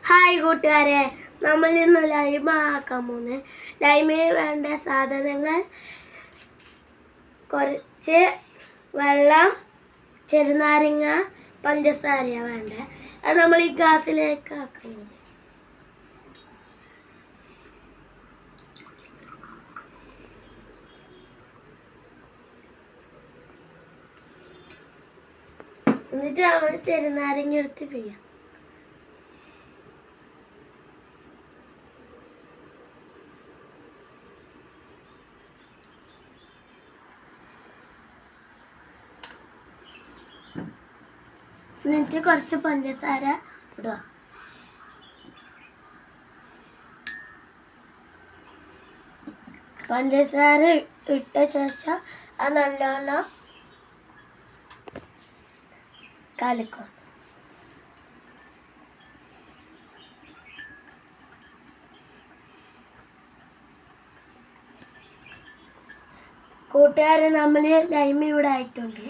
Hi കൂട്ടുകാരെ, നമ്മൾ ഇന്ന് ലൈമ ആക്കാൻ പോകുന്നത്. ലൈമിന് വേണ്ട സാധനങ്ങൾ കുറച്ച് വെള്ളം, ചെറുനാരങ്ങ, പഞ്ചസാരയാണ് വേണ്ടത്. അത് നമ്മൾ ഈ ഗ്ലാസ്സിലേക്ക് ആക്കുന്നത്. എന്നിട്ട് നമ്മൾ ചെറുനാരങ്ങ എടുത്ത് പിഴിയാം. എന്നിട്ട് കുറച്ച് പഞ്ചസാര ഇടുക. പഞ്ചസാര ഇട്ട ശേഷം അത് നല്ലോണം കലക്കും. കൂട്ടുകാരെ, നമ്മൾ ലൈമ ഇവിടെ ആയിട്ടുണ്ട്.